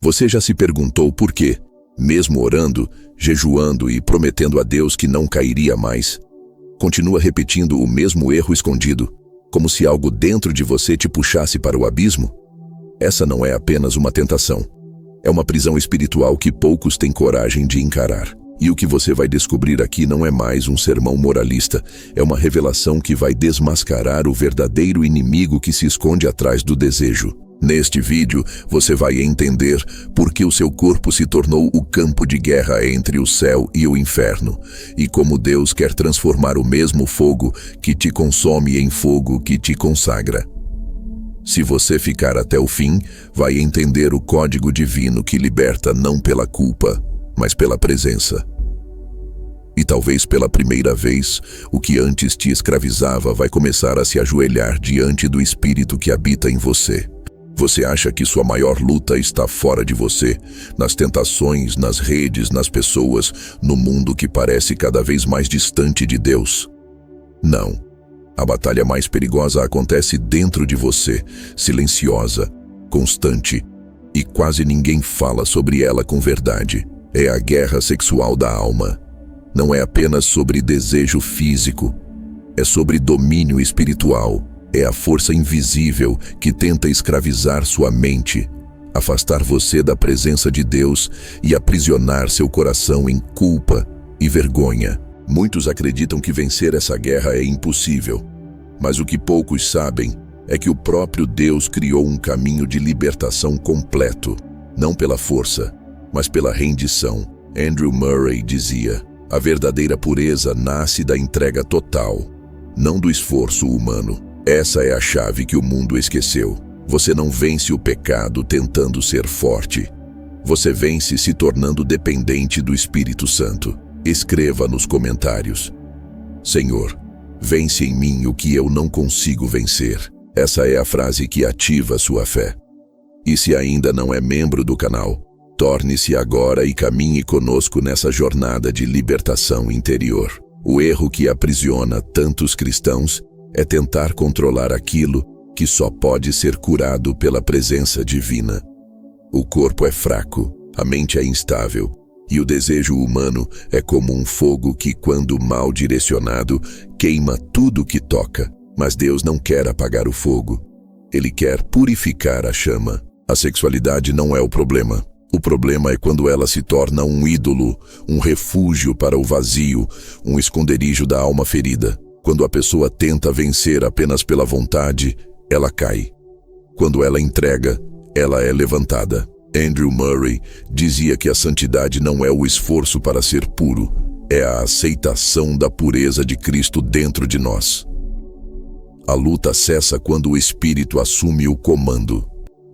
Você já se perguntou por quê, mesmo orando, jejuando e prometendo a Deus que não cairia mais, continua repetindo o mesmo erro escondido, como se algo dentro de você te puxasse para o abismo? Essa não é apenas uma tentação. É uma prisão espiritual que poucos têm coragem de encarar. E o que você vai descobrir aqui não é mais um sermão moralista, é uma revelação que vai desmascarar o verdadeiro inimigo que se esconde atrás do desejo. Neste vídeo, você vai entender por que o seu corpo se tornou o campo de guerra entre o céu e o inferno, e como Deus quer transformar o mesmo fogo que te consome em fogo que te consagra. Se você ficar até o fim, vai entender o código divino que liberta não pela culpa, mas pela presença. E talvez pela primeira vez, o que antes te escravizava vai começar a se ajoelhar diante do Espírito que habita em você. Você acha que sua maior luta está fora de você, nas tentações, nas redes, nas pessoas, no mundo que parece cada vez mais distante de Deus? Não. A batalha mais perigosa acontece dentro de você, silenciosa, constante, e quase ninguém fala sobre ela com verdade. É a guerra sexual da alma. Não é apenas sobre desejo físico, é sobre domínio espiritual. É a força invisível que tenta escravizar sua mente, afastar você da presença de Deus e aprisionar seu coração em culpa e vergonha. Muitos acreditam que vencer essa guerra é impossível, mas o que poucos sabem é que o próprio Deus criou um caminho de libertação completo, não pela força, mas pela rendição. Andrew Murray dizia: a verdadeira pureza nasce da entrega total, não do esforço humano. Essa é a chave que o mundo esqueceu. Você não vence o pecado tentando ser forte. Você vence se tornando dependente do Espírito Santo. Escreva nos comentários: Senhor, vence em mim o que eu não consigo vencer. Essa é a frase que ativa sua fé. E se ainda não é membro do canal, torne-se agora e caminhe conosco nessa jornada de libertação interior. O erro que aprisiona tantos cristãos é tentar controlar aquilo que só pode ser curado pela presença divina. O corpo é fraco, a mente é instável, e o desejo humano é como um fogo que, quando mal direcionado, queima tudo que toca. Mas Deus não quer apagar o fogo. Ele quer purificar a chama. A sexualidade não é o problema. O problema é quando ela se torna um ídolo, um refúgio para o vazio, um esconderijo da alma ferida. Quando a pessoa tenta vencer apenas pela vontade, ela cai. Quando ela entrega, ela é levantada. Andrew Murray dizia que a santidade não é o esforço para ser puro, é a aceitação da pureza de Cristo dentro de nós. A luta cessa quando o Espírito assume o comando.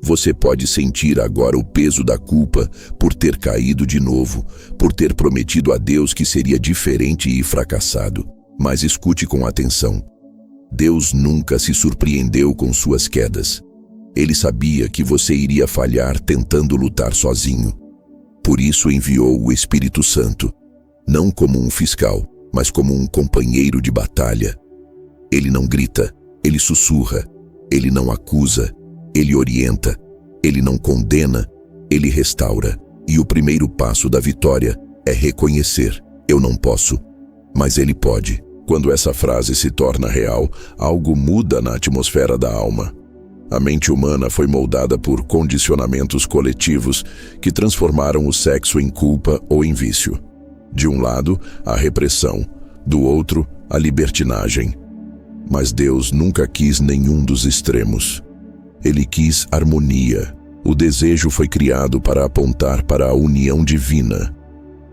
Você pode sentir agora o peso da culpa por ter caído de novo, por ter prometido a Deus que seria diferente e fracassado. Mas escute com atenção. Deus nunca se surpreendeu com suas quedas. Ele sabia que você iria falhar tentando lutar sozinho. Por isso enviou o Espírito Santo, não como um fiscal, mas como um companheiro de batalha. Ele não grita, ele sussurra, ele não acusa, ele orienta, ele não condena, ele restaura. E o primeiro passo da vitória é reconhecer: eu não posso, mas ele pode. Quando essa frase se torna real, algo muda na atmosfera da alma. A mente humana foi moldada por condicionamentos coletivos que transformaram o sexo em culpa ou em vício. De um lado, a repressão, do outro, a libertinagem. Mas Deus nunca quis nenhum dos extremos. Ele quis harmonia. O desejo foi criado para apontar para a união divina,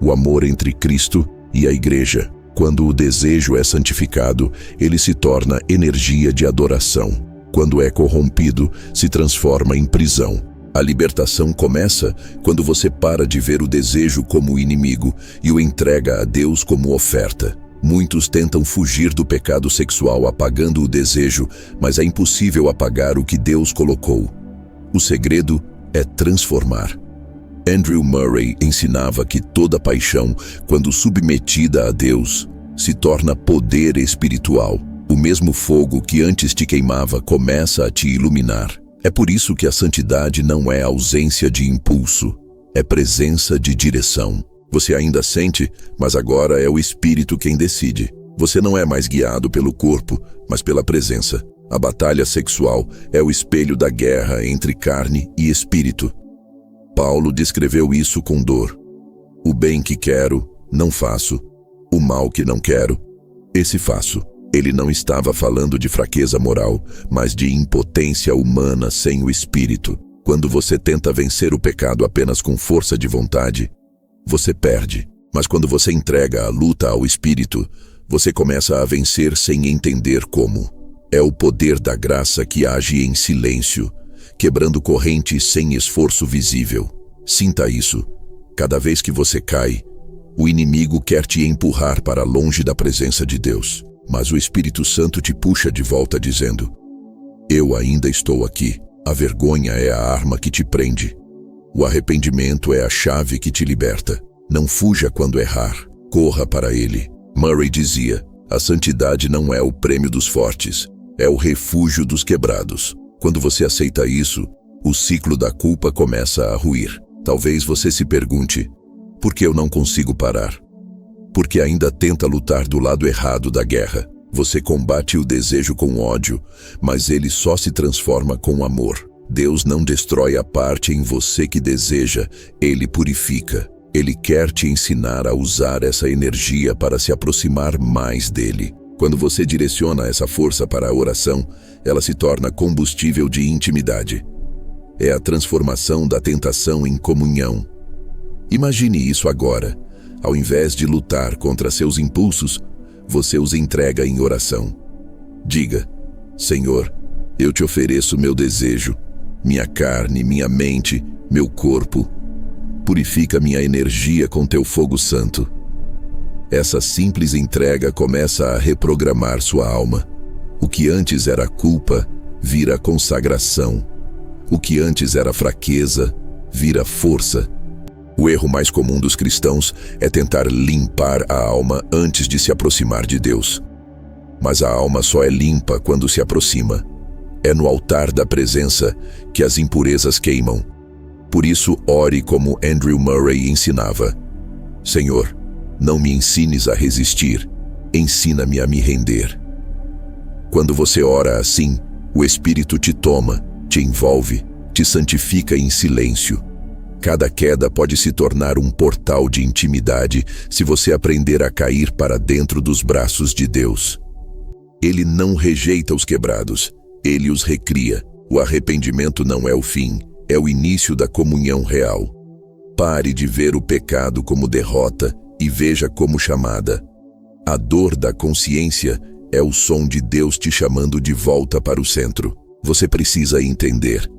o amor entre Cristo e a Igreja. Quando o desejo é santificado, ele se torna energia de adoração. Quando é corrompido, se transforma em prisão. A libertação começa quando você para de ver o desejo como inimigo e o entrega a Deus como oferta. Muitos tentam fugir do pecado sexual apagando o desejo, mas é impossível apagar o que Deus colocou. O segredo é transformar. Andrew Murray ensinava que toda paixão, quando submetida a Deus, se torna poder espiritual. O mesmo fogo que antes te queimava começa a te iluminar. É por isso que a santidade não é ausência de impulso, é presença de direção. Você ainda sente, mas agora é o Espírito quem decide. Você não é mais guiado pelo corpo, mas pela presença. A batalha sexual é o espelho da guerra entre carne e espírito. Paulo descreveu isso com dor. O bem que quero, não faço. O mal que não quero, esse faço. Ele não estava falando de fraqueza moral, mas de impotência humana sem o Espírito. Quando você tenta vencer o pecado apenas com força de vontade, você perde. Mas quando você entrega a luta ao Espírito, você começa a vencer sem entender como. É o poder da graça que age em silêncio, quebrando correntes sem esforço visível. Sinta isso. Cada vez que você cai, o inimigo quer te empurrar para longe da presença de Deus. Mas o Espírito Santo te puxa de volta dizendo: eu ainda estou aqui. A vergonha é a arma que te prende. O arrependimento é a chave que te liberta. Não fuja quando errar, corra para ele. Murray dizia: a santidade não é o prêmio dos fortes, é o refúgio dos quebrados. Quando você aceita isso, o ciclo da culpa começa a ruir. Talvez você se pergunte: por que eu não consigo parar? Porque ainda tenta lutar do lado errado da guerra. Você combate o desejo com ódio, mas ele só se transforma com amor. Deus não destrói a parte em você que deseja, ele purifica. Ele quer te ensinar a usar essa energia para se aproximar mais dele. Quando você direciona essa força para a oração, ela se torna combustível de intimidade. É a transformação da tentação em comunhão. Imagine isso agora. Ao invés de lutar contra seus impulsos, você os entrega em oração. Diga: Senhor, eu te ofereço meu desejo, minha carne, minha mente, meu corpo. Purifica minha energia com teu fogo santo. Essa simples entrega começa a reprogramar sua alma. O que antes era culpa, vira consagração. O que antes era fraqueza, vira força. O erro mais comum dos cristãos é tentar limpar a alma antes de se aproximar de Deus. Mas a alma só é limpa quando se aproxima. É no altar da presença que as impurezas queimam. Por isso, ore como Andrew Murray ensinava: Senhor, não me ensines a resistir, ensina-me a me render. Quando você ora assim, o Espírito te toma, te envolve, te santifica em silêncio. Cada queda pode se tornar um portal de intimidade se você aprender a cair para dentro dos braços de Deus. Ele não rejeita os quebrados, ele os recria. O arrependimento não é o fim, é o início da comunhão real. Pare de ver o pecado como derrota e veja como chamada. A dor da consciência é o som de Deus te chamando de volta para o centro. Você precisa entender.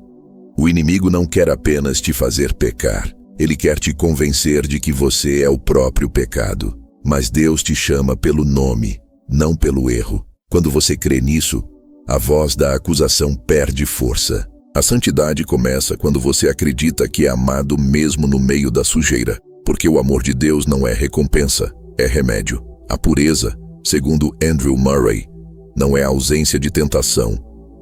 O inimigo não quer apenas te fazer pecar. Ele quer te convencer de que você é o próprio pecado. Mas Deus te chama pelo nome, não pelo erro. Quando você crê nisso, a voz da acusação perde força. A santidade começa quando você acredita que é amado mesmo no meio da sujeira. Porque o amor de Deus não é recompensa, é remédio. A pureza, segundo Andrew Murray, não é ausência de tentação,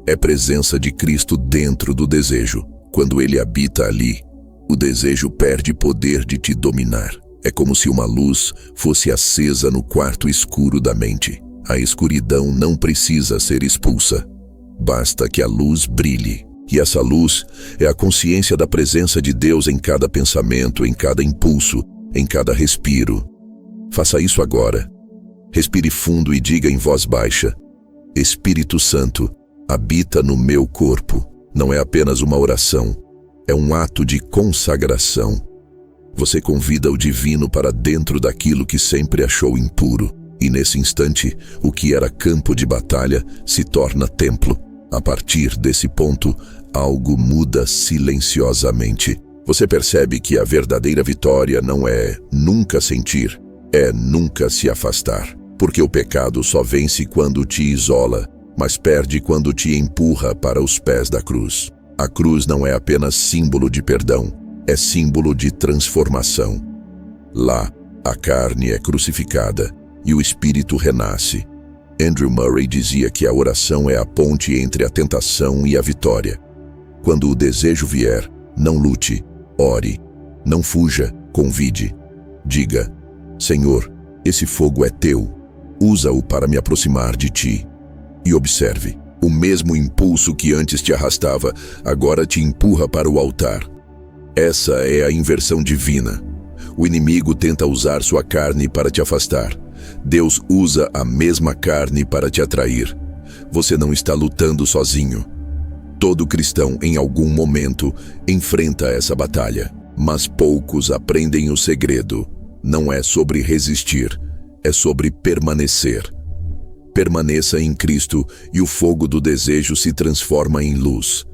é presença de Cristo dentro do desejo. Quando ele habita ali, o desejo perde poder de te dominar. É como se uma luz fosse acesa no quarto escuro da mente. A escuridão não precisa ser expulsa. Basta que a luz brilhe. E essa luz é a consciência da presença de Deus em cada pensamento, em cada impulso, em cada respiro. Faça isso agora. Respire fundo e diga em voz baixa: Espírito Santo, habita no meu corpo. Não é apenas uma oração, é um ato de consagração. Você convida o divino para dentro daquilo que sempre achou impuro. E nesse instante, o que era campo de batalha se torna templo. A partir desse ponto, algo muda silenciosamente. Você percebe que a verdadeira vitória não é nunca sentir, é nunca se afastar. Porque o pecado só vence quando te isola, mas perde quando te empurra para os pés da cruz. A cruz não é apenas símbolo de perdão, é símbolo de transformação. Lá, a carne é crucificada e o espírito renasce. Andrew Murray dizia que a oração é a ponte entre a tentação e a vitória. Quando o desejo vier, não lute, ore, não fuja, convide. Diga: Senhor, esse fogo é teu, usa-o para me aproximar de ti. E observe, o mesmo impulso que antes te arrastava, agora te empurra para o altar. Essa é a inversão divina. O inimigo tenta usar sua carne para te afastar. Deus usa a mesma carne para te atrair. Você não está lutando sozinho. Todo cristão, em algum momento, enfrenta essa batalha. Mas poucos aprendem o segredo. Não é sobre resistir, é sobre permanecer. Permaneça em Cristo e o fogo do desejo se transforma em luz.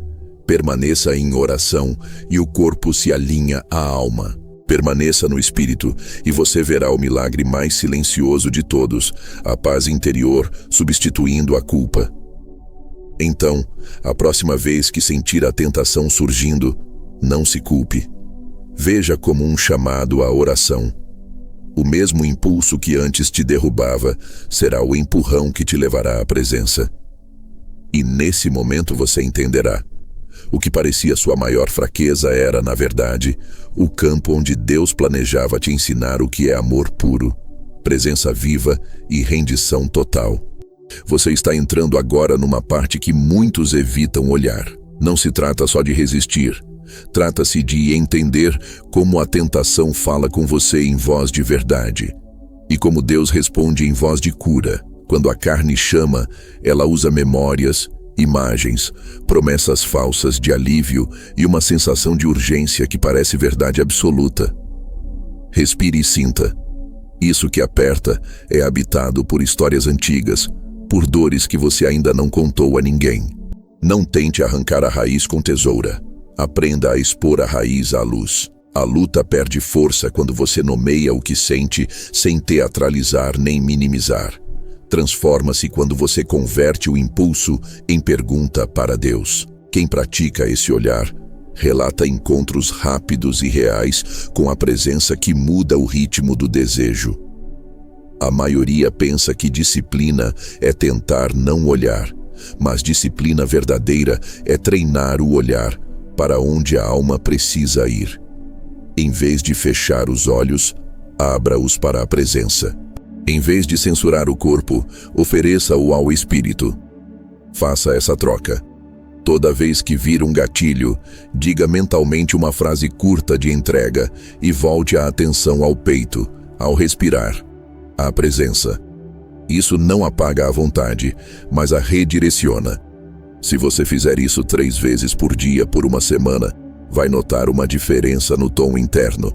Permaneça em oração e o corpo se alinha à alma. Permaneça no Espírito e você verá o milagre mais silencioso de todos, a paz interior substituindo a culpa. Então, a próxima vez que sentir a tentação surgindo, não se culpe. Veja como um chamado à oração. O mesmo impulso que antes te derrubava será o empurrão que te levará à presença. E nesse momento você entenderá. O que parecia sua maior fraqueza era, na verdade, o campo onde Deus planejava te ensinar o que é amor puro, presença viva e rendição total. Você está entrando agora numa parte que muitos evitam olhar. Não se trata só de resistir. Trata-se de entender como a tentação fala com você em voz de verdade e como Deus responde em voz de cura. Quando a carne chama, ela usa memórias, imagens, promessas falsas de alívio e uma sensação de urgência que parece verdade absoluta. Respire e sinta. Isso que aperta é habitado por histórias antigas, por dores que você ainda não contou a ninguém. Não tente arrancar a raiz com tesoura. Aprenda a expor a raiz à luz. A luta perde força quando você nomeia o que sente sem teatralizar nem minimizar. Transforma-se quando você converte o impulso em pergunta para Deus. Quem pratica esse olhar relata encontros rápidos e reais com a presença que muda o ritmo do desejo. A maioria pensa que disciplina é tentar não olhar, mas disciplina verdadeira é treinar o olhar para onde a alma precisa ir. Em vez de fechar os olhos, abra-os para a presença. Em vez de censurar o corpo, ofereça-o ao espírito. Faça essa troca. Toda vez que vir um gatilho, diga mentalmente uma frase curta de entrega e volte a atenção ao peito, ao respirar, à presença. Isso não apaga a vontade, mas a redireciona. Se você fizer isso 3 vezes por dia por uma semana, vai notar uma diferença no tom interno.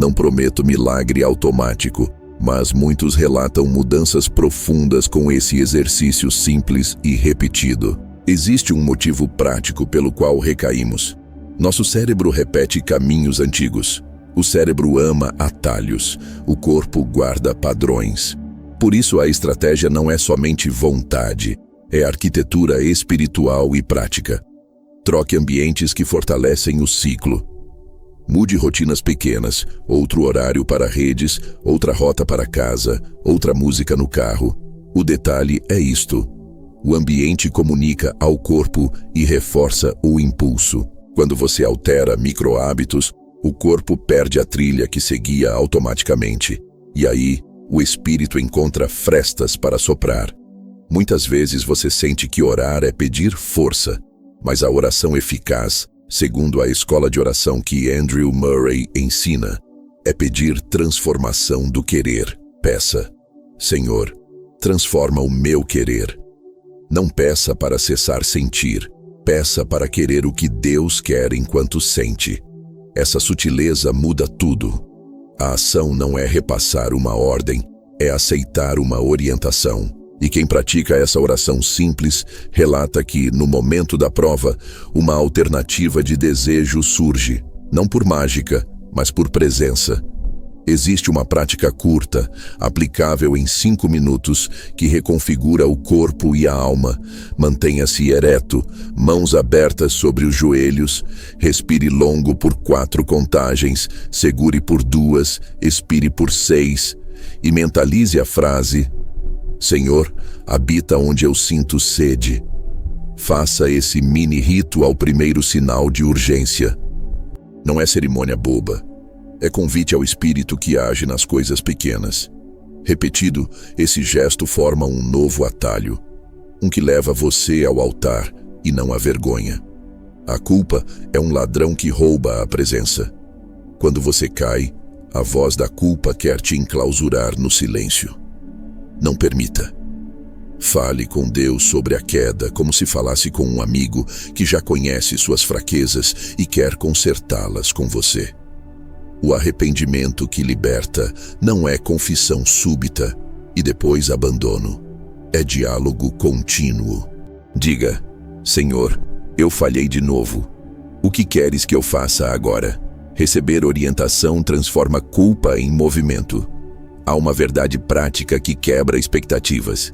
Não prometo milagre automático, mas muitos relatam mudanças profundas com esse exercício simples e repetido. Existe um motivo prático pelo qual recaímos. Nosso cérebro repete caminhos antigos. O cérebro ama atalhos, o corpo guarda padrões. Por isso a estratégia não é somente vontade, é arquitetura espiritual e prática. Troque ambientes que fortalecem o ciclo. Mude rotinas pequenas, outro horário para redes, outra rota para casa, outra música no carro. O detalhe é isto. O ambiente comunica ao corpo e reforça o impulso. Quando você altera micro-hábitos, o corpo perde a trilha que seguia automaticamente. E aí, o espírito encontra frestas para soprar. Muitas vezes você sente que orar é pedir força, mas a oração eficaz, segundo a escola de oração que Andrew Murray ensina, é pedir transformação do querer. Peça: Senhor, transforma o meu querer. Não peça para cessar sentir, peça para querer o que Deus quer enquanto sente. Essa sutileza muda tudo. A ação não é repassar uma ordem, é aceitar uma orientação. E quem pratica essa oração simples relata que, no momento da prova, uma alternativa de desejo surge, não por mágica, mas por presença. Existe uma prática curta, aplicável em 5 minutos, que reconfigura o corpo e a alma. Mantenha-se ereto, mãos abertas sobre os joelhos, respire longo por 4 contagens, segure por 2, expire por 6 e mentalize a frase: Senhor, habita onde eu sinto sede. Faça esse mini rito ao primeiro sinal de urgência. Não é cerimônia boba. É convite ao Espírito que age nas coisas pequenas. Repetido, esse gesto forma um novo atalho, um que leva você ao altar e não à vergonha. A culpa é um ladrão que rouba a presença. Quando você cai, a voz da culpa quer te enclausurar no silêncio. Não permita. Fale com Deus sobre a queda como se falasse com um amigo que já conhece suas fraquezas e quer consertá-las com você. O arrependimento que liberta não é confissão súbita e depois abandono. É diálogo contínuo. Diga: Senhor, eu falhei de novo. O que queres que eu faça agora? Receber orientação transforma culpa em movimento. Há uma verdade prática que quebra expectativas.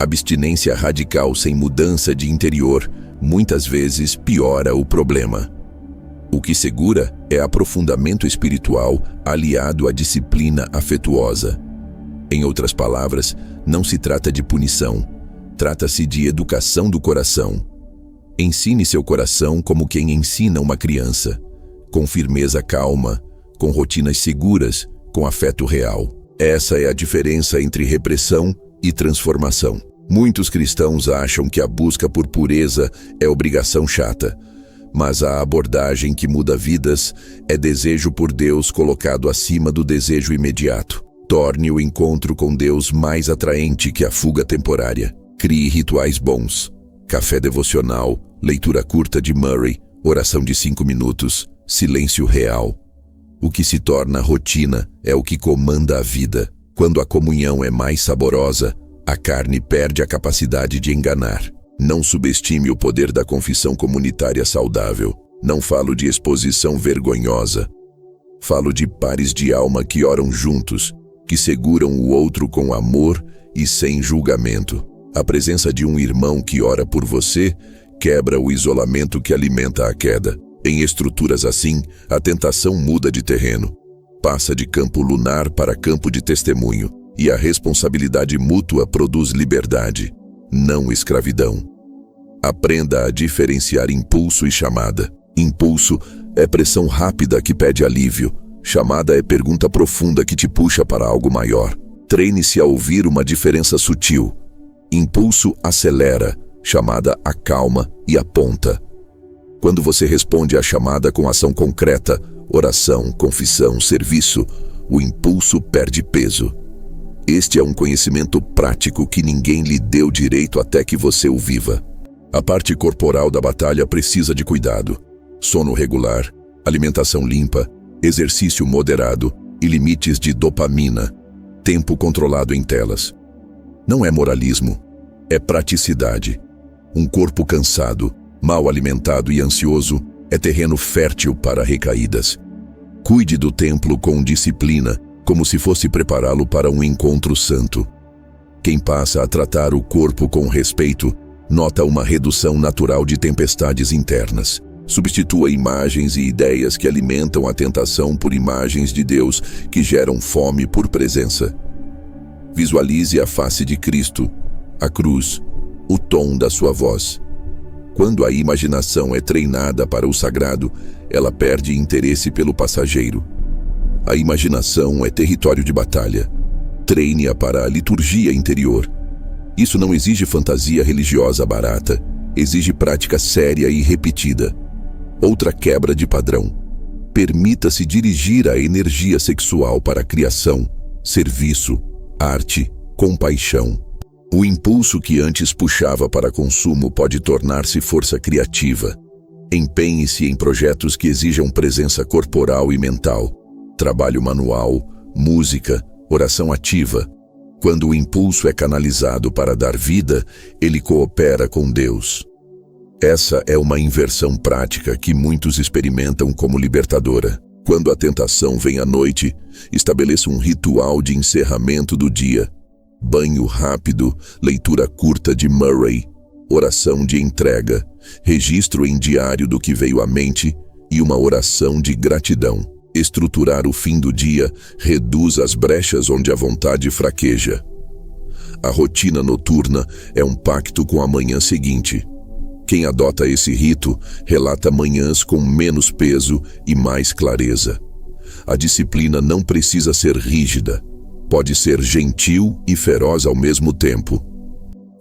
Abstinência radical sem mudança de interior muitas vezes piora o problema. O que segura é aprofundamento espiritual aliado à disciplina afetuosa. Em outras palavras, não se trata de punição, trata-se de educação do coração. Ensine seu coração como quem ensina uma criança, com firmeza calma, com rotinas seguras, com afeto real. Essa é a diferença entre repressão e transformação. Muitos cristãos acham que a busca por pureza é obrigação chata, mas a abordagem que muda vidas é desejo por Deus colocado acima do desejo imediato. Torne o encontro com Deus mais atraente que a fuga temporária. Crie rituais bons. Café devocional, leitura curta de Murray, oração de 5 minutos, silêncio real. O que se torna rotina é o que comanda a vida. Quando a comunhão é mais saborosa, a carne perde a capacidade de enganar. Não subestime o poder da confissão comunitária saudável. Não falo de exposição vergonhosa. Falo de pares de alma que oram juntos, que seguram o outro com amor e sem julgamento. A presença de um irmão que ora por você quebra o isolamento que alimenta a queda. Em estruturas assim, a tentação muda de terreno. Passa de campo lunar para campo de testemunho, e a responsabilidade mútua produz liberdade, não escravidão. Aprenda a diferenciar impulso e chamada. Impulso é pressão rápida que pede alívio. Chamada é pergunta profunda que te puxa para algo maior. Treine-se a ouvir uma diferença sutil. Impulso acelera, chamada acalma e aponta. Quando você responde à chamada com ação concreta, oração, confissão, serviço, o impulso perde peso. Este é um conhecimento prático que ninguém lhe deu direito até que você o viva. A parte corporal da batalha precisa de cuidado. Sono regular, alimentação limpa, exercício moderado e limites de dopamina, tempo controlado em telas. Não é moralismo, é praticidade. Um corpo cansado, mal alimentado e ansioso é terreno fértil para recaídas. Cuide do templo com disciplina, como se fosse prepará-lo para um encontro santo. Quem passa a tratar o corpo com respeito, nota uma redução natural de tempestades internas. Substitua imagens e ideias que alimentam a tentação por imagens de Deus que geram fome por presença. Visualize a face de Cristo, a cruz, o tom da sua voz. Quando a imaginação é treinada para o sagrado, ela perde interesse pelo passageiro. A imaginação é território de batalha. Treine-a para a liturgia interior. Isso não exige fantasia religiosa barata, exige prática séria e repetida. Outra quebra de padrão. Permita-se dirigir a energia sexual para a criação, serviço, arte, compaixão. O impulso que antes puxava para consumo pode tornar-se força criativa. Empenhe-se em projetos que exijam presença corporal e mental. Trabalho manual, música, oração ativa. Quando o impulso é canalizado para dar vida, ele coopera com Deus. Essa é uma inversão prática que muitos experimentam como libertadora. Quando a tentação vem à noite, estabeleça um ritual de encerramento do dia. Banho rápido, leitura curta de Murray, oração de entrega, registro em diário do que veio à mente e uma oração de gratidão. Estruturar o fim do dia reduz as brechas onde a vontade fraqueja. A rotina noturna é um pacto com a manhã seguinte. Quem adota esse rito relata manhãs com menos peso e mais clareza. A disciplina não precisa ser rígida. Pode ser gentil e feroz ao mesmo tempo.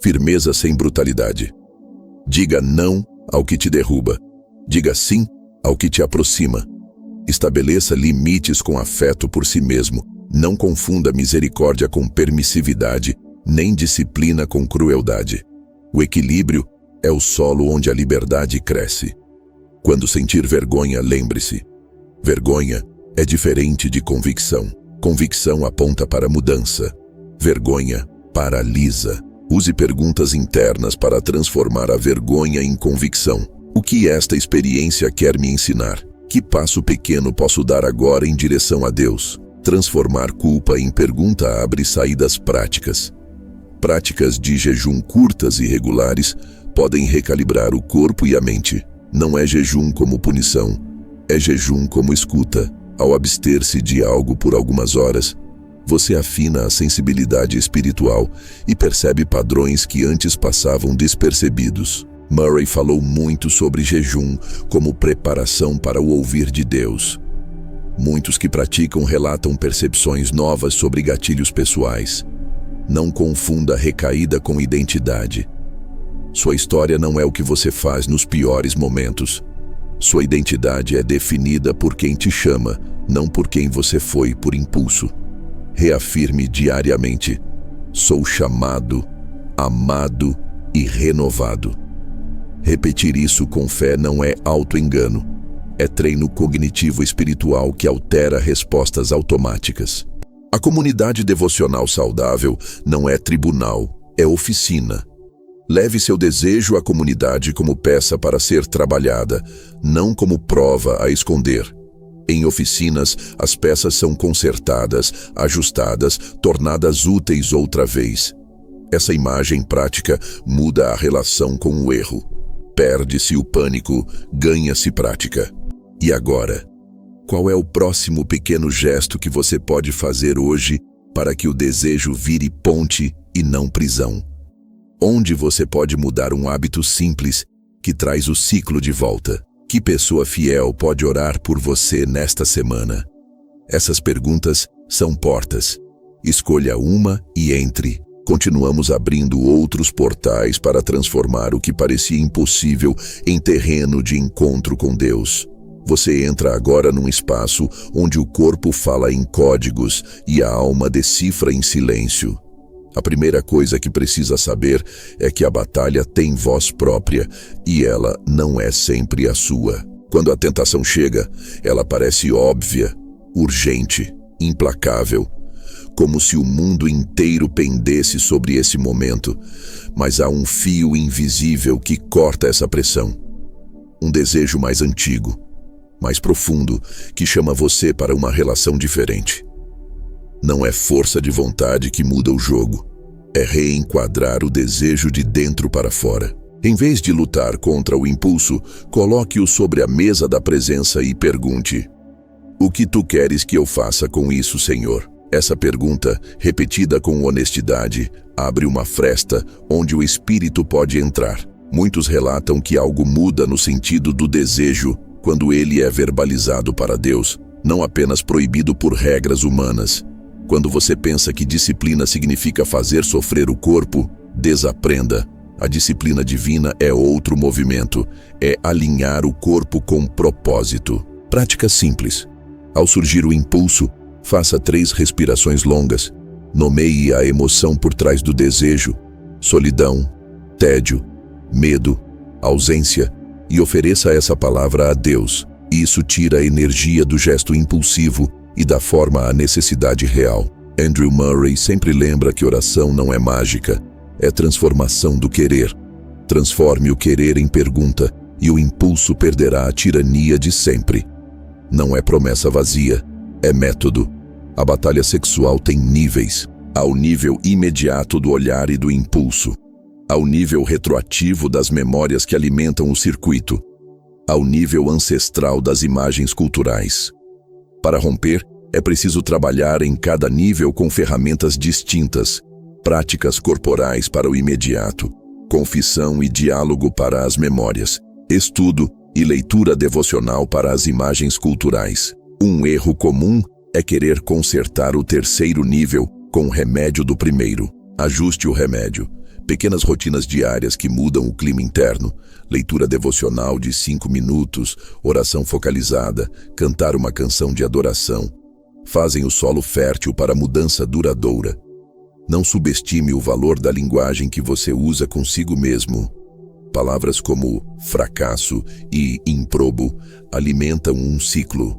Firmeza sem brutalidade. Diga não ao que te derruba. Diga sim ao que te aproxima. Estabeleça limites com afeto por si mesmo. Não confunda misericórdia com permissividade, nem disciplina com crueldade. O equilíbrio é o solo onde a liberdade cresce. Quando sentir vergonha, lembre-se. Vergonha é diferente de convicção. Convicção aponta para a mudança. Vergonha paralisa. Use perguntas internas para transformar a vergonha em convicção. O que esta experiência quer me ensinar? Que passo pequeno posso dar agora em direção a Deus? Transformar culpa em pergunta abre saídas práticas. Práticas de jejum curtas e regulares podem recalibrar o corpo e a mente. Não é jejum como punição, é jejum como escuta. Ao abster-se de algo por algumas horas, você afina a sensibilidade espiritual e percebe padrões que antes passavam despercebidos. Murray falou muito sobre jejum como preparação para o ouvir de Deus. Muitos que praticam relatam percepções novas sobre gatilhos pessoais. Não confunda recaída com identidade. Sua história não é o que você faz nos piores momentos. Sua identidade é definida por quem te chama, não por quem você foi por impulso. Reafirme diariamente: sou chamado, amado e renovado. Repetir isso com fé não é auto-engano. É treino cognitivo espiritual que altera respostas automáticas. A comunidade devocional saudável não é tribunal, é oficina. Leve seu desejo à comunidade como peça para ser trabalhada, não como prova a esconder. Em oficinas, as peças são consertadas, ajustadas, tornadas úteis outra vez. Essa imagem prática muda a relação com o erro. Perde-se o pânico, ganha-se prática. E agora? Qual é o próximo pequeno gesto que você pode fazer hoje para que o desejo vire ponte e não prisão? Onde você pode mudar um hábito simples que traz o ciclo de volta? Que pessoa fiel pode orar por você nesta semana? Essas perguntas são portas. Escolha uma e entre. Continuamos abrindo outros portais para transformar o que parecia impossível em terreno de encontro com Deus. Você entra agora num espaço onde o corpo fala em códigos e a alma decifra em silêncio. A primeira coisa que precisa saber é que a batalha tem voz própria e ela não é sempre a sua. Quando a tentação chega, ela parece óbvia, urgente, implacável, como se o mundo inteiro pendesse sobre esse momento, mas há um fio invisível que corta essa pressão. Um desejo mais antigo, mais profundo, que chama você para uma relação diferente. Não é força de vontade que muda o jogo. É reenquadrar o desejo de dentro para fora. Em vez de lutar contra o impulso, coloque-o sobre a mesa da presença e pergunte: o que tu queres que eu faça com isso, Senhor? Essa pergunta, repetida com honestidade, abre uma fresta onde o espírito pode entrar. Muitos relatam que algo muda no sentido do desejo quando ele é verbalizado para Deus, não apenas proibido por regras humanas. Quando você pensa que disciplina significa fazer sofrer o corpo, desaprenda. A disciplina divina é outro movimento, é alinhar o corpo com propósito. Prática simples. Ao surgir o impulso, faça 3 respirações longas. Nomeie a emoção por trás do desejo: solidão, tédio, medo, ausência, e ofereça essa palavra a Deus. Isso tira a energia do gesto impulsivo e dá forma à necessidade real. Andrew Murray sempre lembra que oração não é mágica, é transformação do querer. Transforme o querer em pergunta e o impulso perderá a tirania de sempre. Não é promessa vazia, é método. A batalha sexual tem níveis. Há o nível imediato do olhar e do impulso. Há o nível retroativo das memórias que alimentam o circuito. Há o nível ancestral das imagens culturais. Para romper, é preciso trabalhar em cada nível com ferramentas distintas. Práticas corporais para o imediato. confissão e diálogo para as memórias, estudo e leitura devocional para as imagens culturais. Um erro comum é querer consertar o terceiro nível com o remédio do primeiro. Ajuste o remédio. Pequenas rotinas diárias que mudam o clima interno, leitura devocional de 5 minutos, oração focalizada, cantar uma canção de adoração, fazem o solo fértil para a mudança duradoura. Não subestime o valor da linguagem que você usa consigo mesmo. Palavras como fracasso e improbo alimentam um ciclo.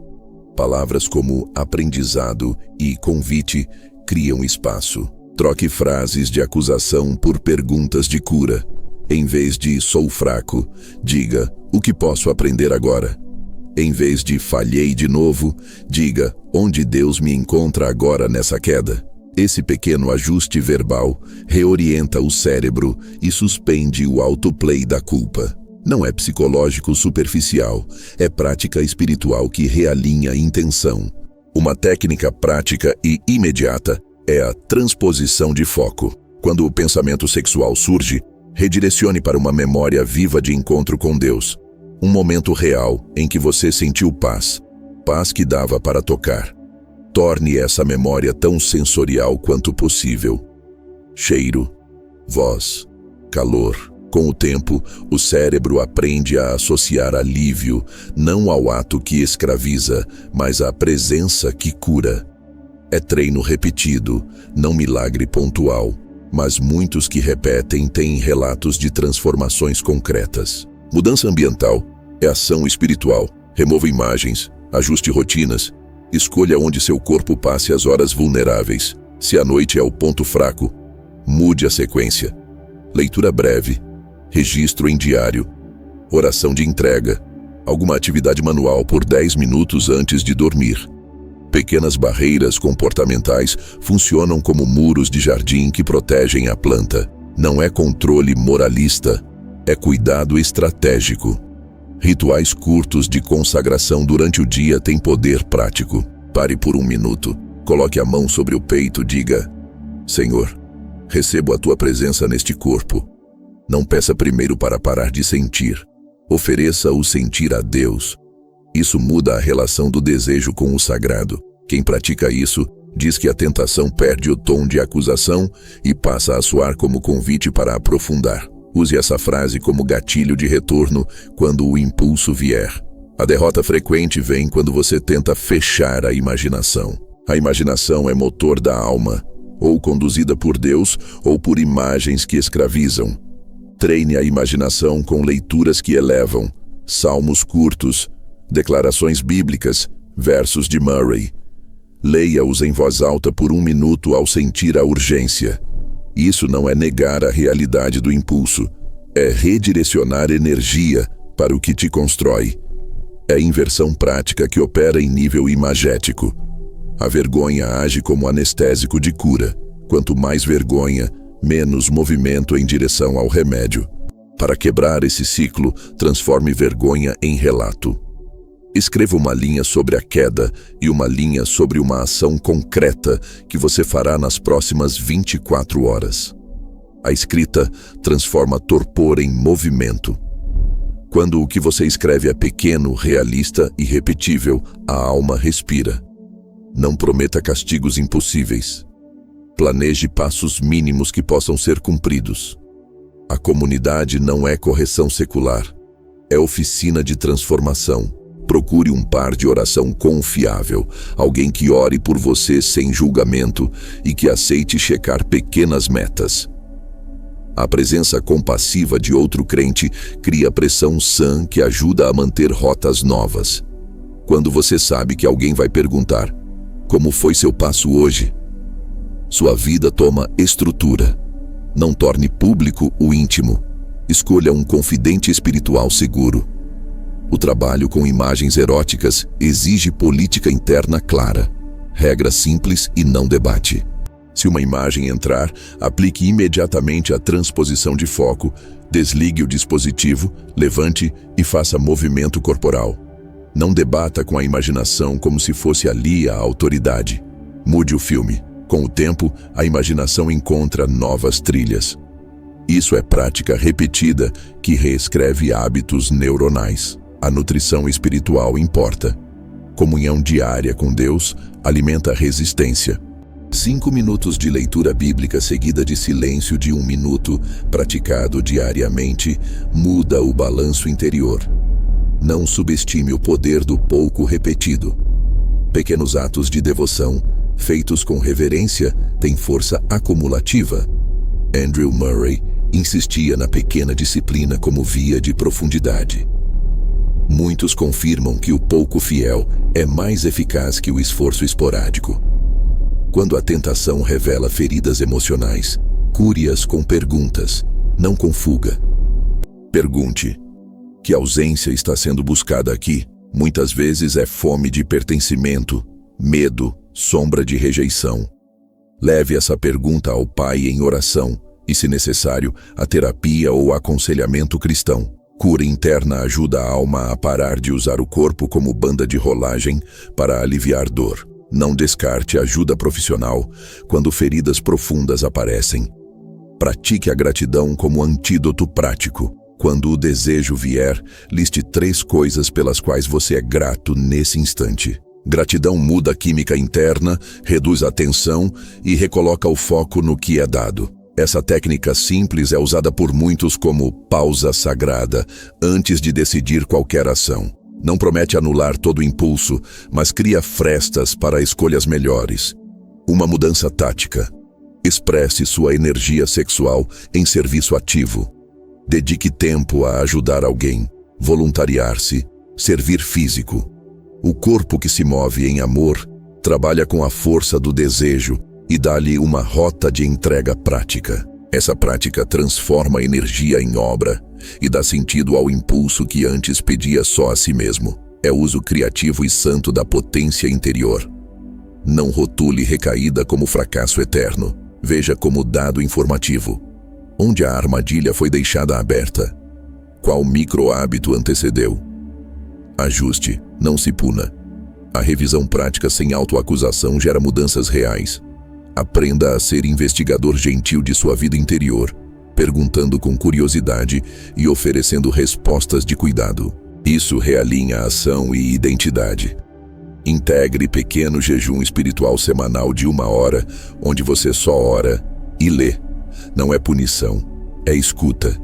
Palavras como aprendizado e convite criam espaço. Troque frases de acusação por perguntas de cura. Em vez de sou fraco, diga o que posso aprender agora. Em vez de falhei de novo, diga onde Deus me encontra agora nessa queda. Esse pequeno ajuste verbal reorienta o cérebro e suspende o autoplay da culpa. Não é psicológico superficial, é prática espiritual que realinha a intenção. Uma técnica prática e imediata é a transposição de foco. Quando o pensamento sexual surge, redirecione para uma memória viva de encontro com Deus. Um momento real em que você sentiu paz, paz que dava para tocar. Torne essa memória tão sensorial quanto possível. Cheiro, voz, calor. Com o tempo, o cérebro aprende a associar alívio não ao ato que escraviza, mas à presença que cura. É treino repetido, não milagre pontual, mas muitos que repetem têm relatos de transformações concretas. Mudança ambiental é ação espiritual. Remova imagens, ajuste rotinas, escolha onde seu corpo passe as horas vulneráveis. Se a noite é o ponto fraco, mude a sequência. Leitura breve, registro em diário, oração de entrega, alguma atividade manual por 10 minutos antes de dormir. Pequenas barreiras comportamentais funcionam como muros de jardim que protegem a planta. Não é controle moralista, é cuidado estratégico. Rituais curtos de consagração durante o dia têm poder prático. Pare por 1 minuto, coloque a mão sobre o peito, diga: Senhor, recebo a tua presença neste corpo. Não peça primeiro para parar de sentir. Ofereça o sentir a Deus. Isso muda a relação do desejo com o sagrado. Quem pratica isso diz que a tentação perde o tom de acusação e passa a soar como convite para aprofundar. Use essa frase como gatilho de retorno quando o impulso vier. A derrota frequente vem quando você tenta fechar a imaginação. A imaginação é motor da alma, ou conduzida por Deus ou por imagens que escravizam. Treine a imaginação com leituras que elevam, salmos curtos, declarações bíblicas, versos de Murray. Leia-os em voz alta por 1 minuto ao sentir a urgência. Isso não é negar a realidade do impulso, é redirecionar energia para o que te constrói. É inversão prática que opera em nível imagético. A vergonha age como anestésico de cura. Quanto mais vergonha, menos movimento em direção ao remédio. Para quebrar esse ciclo, transforme vergonha em relato. Escreva uma linha sobre a queda e uma linha sobre uma ação concreta que você fará nas próximas 24 horas. A escrita transforma torpor em movimento. Quando o que você escreve é pequeno, realista e repetível, a alma respira. Não prometa castigos impossíveis. Planeje passos mínimos que possam ser cumpridos. A comunidade não é correção secular, é oficina de transformação. Procure um par de oração confiável, alguém que ore por você sem julgamento e que aceite checar pequenas metas. A presença compassiva de outro crente cria pressão sã que ajuda a manter rotas novas. Quando você sabe que alguém vai perguntar: como foi seu passo hoje? Sua vida toma estrutura. Não torne público o íntimo. Escolha um confidente espiritual seguro. O trabalho com imagens eróticas exige política interna clara, regras simples e não debate. Se uma imagem entrar, aplique imediatamente a transposição de foco, desligue o dispositivo, levante e faça movimento corporal. Não debata com a imaginação como se fosse ali a autoridade. Mude o filme. Com o tempo, a imaginação encontra novas trilhas. Isso é prática repetida que reescreve hábitos neuronais. A nutrição espiritual importa. Comunhão diária com Deus alimenta a resistência. 5 minutos de leitura bíblica seguida de silêncio de 1 minuto, praticado diariamente, muda o balanço interior. Não subestime o poder do pouco repetido. Pequenos atos de devoção, feitos com reverência, têm força acumulativa. Andrew Murray insistia na pequena disciplina como via de profundidade. Muitos confirmam que o pouco fiel é mais eficaz que o esforço esporádico. Quando a tentação revela feridas emocionais, cure-as com perguntas, não com fuga. Pergunte: que ausência está sendo buscada aqui? Muitas vezes é fome de pertencimento, medo, sombra de rejeição. Leve essa pergunta ao Pai em oração e, se necessário, a terapia ou aconselhamento cristão. Cura interna ajuda a alma a parar de usar o corpo como banda de rolagem para aliviar dor. Não descarte ajuda profissional quando feridas profundas aparecem. Pratique a gratidão como antídoto prático. Quando o desejo vier, liste 3 coisas pelas quais você é grato nesse instante. Gratidão muda a química interna, reduz a tensão e recoloca o foco no que é dado. Essa técnica simples é usada por muitos como pausa sagrada antes de decidir qualquer ação. Não promete anular todo o impulso, mas cria frestas para escolhas melhores. Uma mudança tática. Expresse sua energia sexual em serviço ativo. Dedique tempo a ajudar alguém, voluntariar-se, servir físico. O corpo que se move em amor trabalha com a força do desejo e dá-lhe uma rota de entrega prática. Essa prática transforma a energia em obra e dá sentido ao impulso que antes pedia só a si mesmo. É uso criativo e santo da potência interior. Não rotule recaída como fracasso eterno. Veja como dado informativo. Onde a armadilha foi deixada aberta? Qual micro-hábito antecedeu? Ajuste, não se puna. A revisão prática sem autoacusação gera mudanças reais. Aprenda a ser investigador gentil de sua vida interior, perguntando com curiosidade e oferecendo respostas de cuidado. Isso realinha a ação e identidade. Integre pequeno jejum espiritual semanal de 1 hora, onde você só ora e lê. Não é punição, é escuta.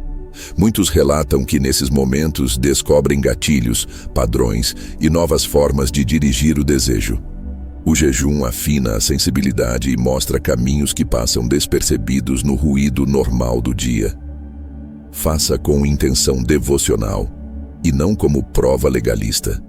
Muitos relatam que nesses momentos descobrem gatilhos, padrões e novas formas de dirigir o desejo. O jejum afina a sensibilidade e mostra caminhos que passam despercebidos no ruído normal do dia. Faça com intenção devocional e não como prova legalista.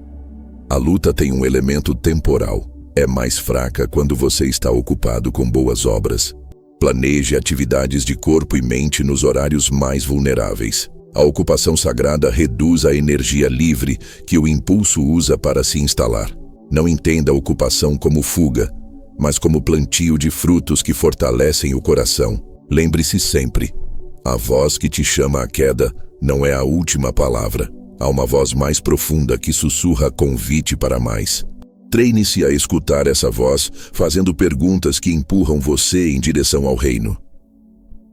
A luta tem um elemento temporal. É mais fraca quando você está ocupado com boas obras. Planeje atividades de corpo e mente nos horários mais vulneráveis. A ocupação sagrada reduz a energia livre que o impulso usa para se instalar. Não entenda a ocupação como fuga, mas como plantio de frutos que fortalecem o coração. Lembre-se sempre, a voz que te chama à queda não é a última palavra. Há uma voz mais profunda que sussurra convite para mais. Treine-se a escutar essa voz, fazendo perguntas que empurram você em direção ao reino.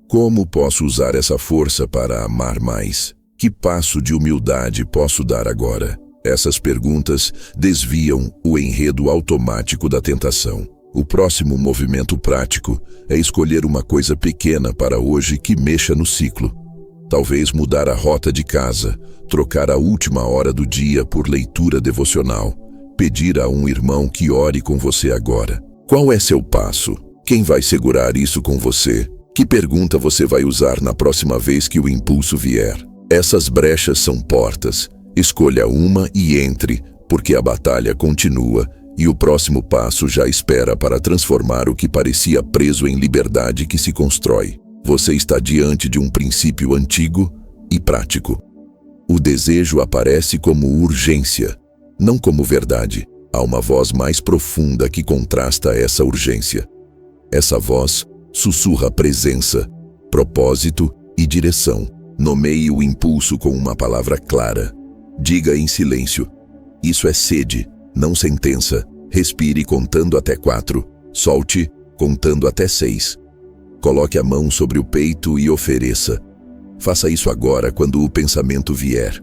Como posso usar essa força para amar mais? Que passo de humildade posso dar agora? Essas perguntas desviam o enredo automático da tentação. O próximo movimento prático é escolher uma coisa pequena para hoje que mexa no ciclo. Talvez mudar a rota de casa, trocar a última hora do dia por leitura devocional, pedir a um irmão que ore com você agora. Qual é seu passo? Quem vai segurar isso com você? Que pergunta você vai usar na próxima vez que o impulso vier? Essas brechas são portas. Escolha uma e entre, porque a batalha continua e o próximo passo já espera para transformar o que parecia preso em liberdade que se constrói. Você está diante de um princípio antigo e prático. O desejo aparece como urgência, não como verdade. Há uma voz mais profunda que contrasta essa urgência. Essa voz sussurra presença, propósito e direção. Nomeie o impulso com uma palavra clara. Diga em silêncio: isso é sede, não sentença. Respire contando até 4. Solte contando até 6. Coloque a mão sobre o peito e ofereça: Faça isso agora quando o pensamento vier.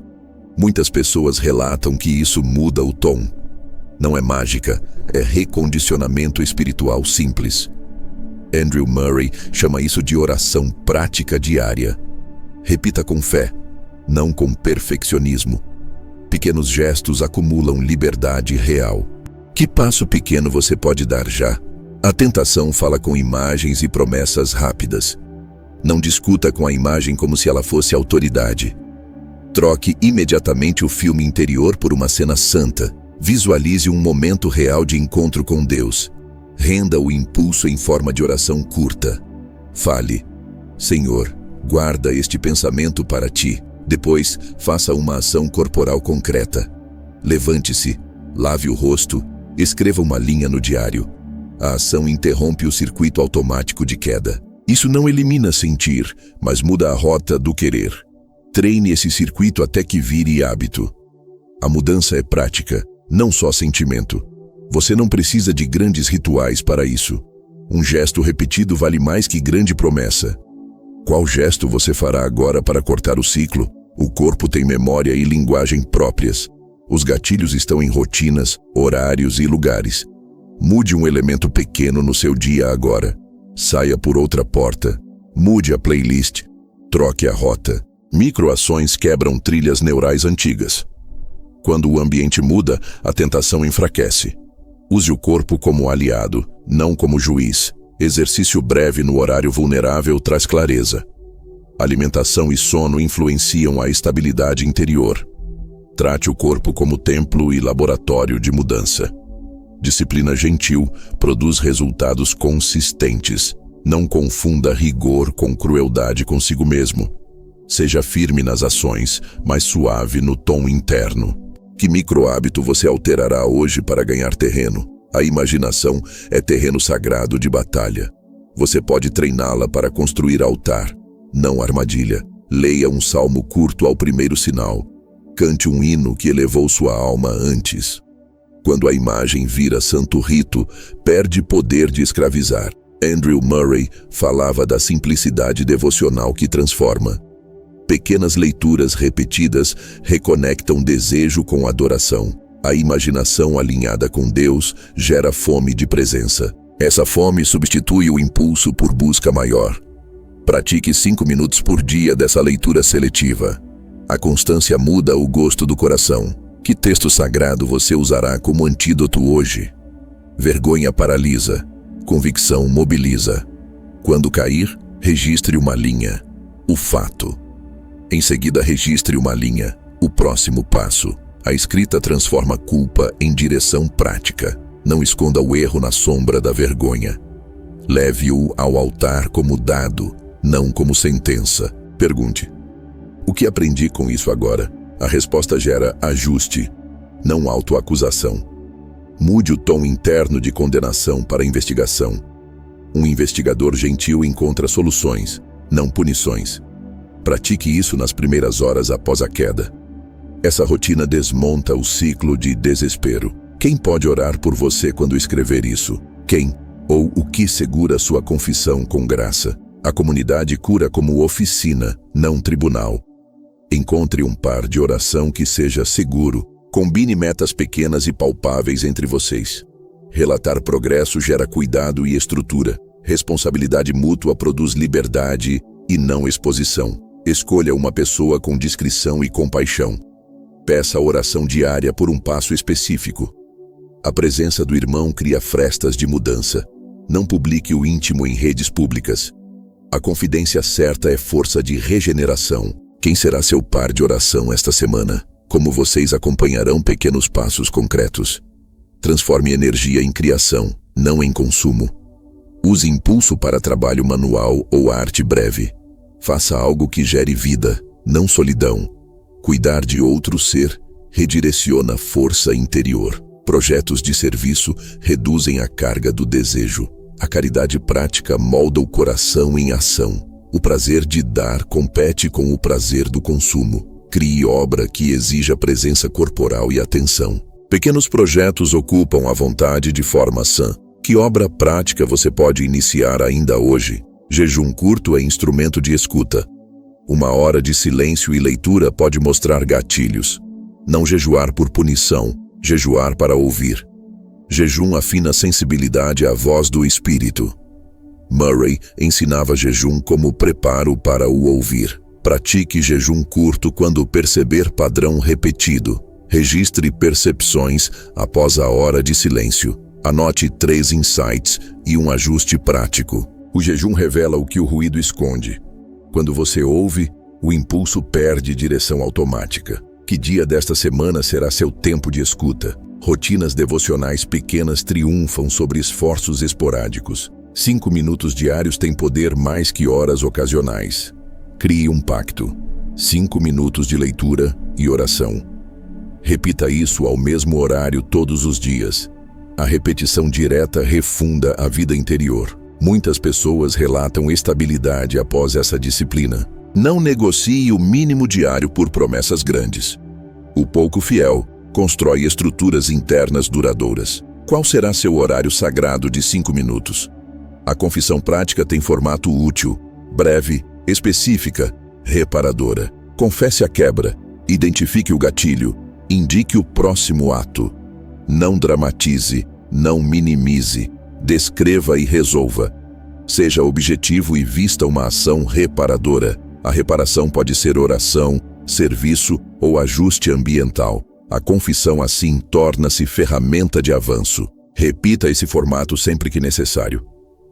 Muitas pessoas relatam que isso muda o tom. Não é mágica, é recondicionamento espiritual simples. Andrew Murray chama isso de oração prática diária. Repita com fé, não com perfeccionismo. Pequenos gestos acumulam liberdade real. Que passo pequeno você pode dar já? A tentação fala com imagens e promessas rápidas. Não discuta com a imagem como se ela fosse autoridade. Troque imediatamente o filme interior por uma cena santa. Visualize um momento real de encontro com Deus. Renda o impulso em forma de oração curta. Fale: Senhor, guarda este pensamento para ti. Depois, faça uma ação corporal concreta. Levante-se, lave o rosto, escreva uma linha no diário. A ação interrompe o circuito automático de queda. Isso não elimina sentir, mas muda a rota do querer. Treine esse circuito até que vire hábito. A mudança é prática, não só sentimento. Você não precisa de grandes rituais para isso. Um gesto repetido vale mais que grande promessa. Qual gesto você fará agora para cortar o ciclo? O corpo tem memória e linguagem próprias. Os gatilhos estão em rotinas, horários e lugares. Mude um elemento pequeno no seu dia agora. Saia por outra porta. Mude a playlist. Troque a rota. Microações quebram trilhas neurais antigas. Quando o ambiente muda, a tentação enfraquece. Use o corpo como aliado, não como juiz. Exercício breve no horário vulnerável traz clareza. Alimentação e sono influenciam a estabilidade interior. Trate o corpo como templo e laboratório de mudança. Disciplina gentil produz resultados consistentes. Não confunda rigor com crueldade consigo mesmo. Seja firme nas ações, mas suave no tom interno. Que microhábito você alterará hoje para ganhar terreno? A imaginação é terreno sagrado de batalha. Você pode treiná-la para construir altar, não armadilha. Leia um salmo curto ao primeiro sinal. Cante um hino que elevou sua alma antes. Quando a imagem vira santo rito, perde poder de escravizar. Andrew Murray falava da simplicidade devocional que transforma. Pequenas leituras repetidas reconectam desejo com adoração. A imaginação alinhada com Deus gera fome de presença. Essa fome substitui o impulso por busca maior. Pratique 5 minutos por dia dessa leitura seletiva. A constância muda o gosto do coração. Que texto sagrado você usará como antídoto hoje? Vergonha paralisa. Convicção mobiliza. Quando cair, registre uma linha. O fato. Em seguida, registre uma linha. O próximo passo. A escrita transforma culpa em direção prática. Não esconda o erro na sombra da vergonha. Leve-o ao altar como dado, não como sentença. Pergunte: o que aprendi com isso agora? A resposta gera ajuste, não autoacusação. Mude o tom interno de condenação para investigação. Um investigador gentil encontra soluções, não punições. Pratique isso nas primeiras horas após a queda. Essa rotina desmonta o ciclo de desespero. Quem pode orar por você quando escrever isso? Quem ou o que segura sua confissão com graça? A comunidade cura como oficina, não tribunal. Encontre um par de oração que seja seguro. Combine metas pequenas e palpáveis entre vocês. Relatar progresso gera cuidado e estrutura. Responsabilidade mútua produz liberdade e não exposição. Escolha uma pessoa com discrição e compaixão. Peça oração diária por um passo específico. A presença do irmão cria frestas de mudança. Não publique o íntimo em redes públicas. A confidência certa é força de regeneração. Quem será seu par de oração esta semana? Como vocês acompanharão pequenos passos concretos? Transforme energia em criação, não em consumo. Use impulso para trabalho manual ou arte breve. Faça algo que gere vida, não solidão. Cuidar de outro ser redireciona força interior. Projetos de serviço reduzem a carga do desejo. A caridade prática molda o coração em ação. O prazer de dar compete com o prazer do consumo. Crie obra que exija presença corporal e atenção. Pequenos projetos ocupam a vontade de forma sã. Que obra prática você pode iniciar ainda hoje? Jejum curto é instrumento de escuta. 1 hora de silêncio e leitura pode mostrar gatilhos. Não jejuar por punição, jejuar para ouvir. Jejum afina a sensibilidade à voz do Espírito. Murray ensinava jejum como preparo para o ouvir. Pratique jejum curto quando perceber padrão repetido. Registre percepções após a hora de silêncio. Anote 3 insights e um ajuste prático. O jejum revela o que o ruído esconde. Quando você ouve, o impulso perde direção automática. Que dia desta semana será seu tempo de escuta? Rotinas devocionais pequenas triunfam sobre esforços esporádicos. 5 minutos diários têm poder mais que horas ocasionais. Crie um pacto. 5 minutos de leitura e oração. Repita isso ao mesmo horário todos os dias. A repetição direta refunda a vida interior. Muitas pessoas relatam estabilidade após essa disciplina. Não negocie o mínimo diário por promessas grandes. O pouco fiel constrói estruturas internas duradouras. Qual será seu horário sagrado de 5 minutos? A confissão prática tem formato útil, breve, específica, reparadora. Confesse a quebra, identifique o gatilho, indique o próximo ato. Não dramatize, não minimize, descreva e resolva. Seja objetivo e vista uma ação reparadora. A reparação pode ser oração, serviço ou ajuste ambiental. A confissão, assim, torna-se ferramenta de avanço. Repita esse formato sempre que necessário.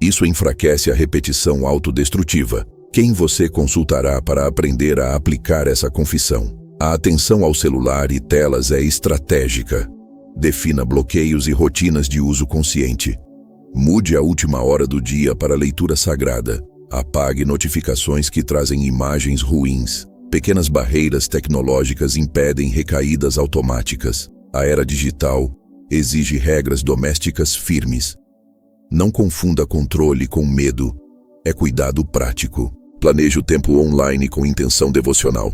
Isso enfraquece a repetição autodestrutiva. Quem você consultará para aprender a aplicar essa confissão? A atenção ao celular e telas é estratégica. Defina bloqueios e rotinas de uso consciente. Mude a última hora do dia para leitura sagrada. Apague notificações que trazem imagens ruins. Pequenas barreiras tecnológicas impedem recaídas automáticas. A era digital exige regras domésticas firmes. Não confunda controle com medo. É cuidado prático. Planeje o tempo online com intenção devocional.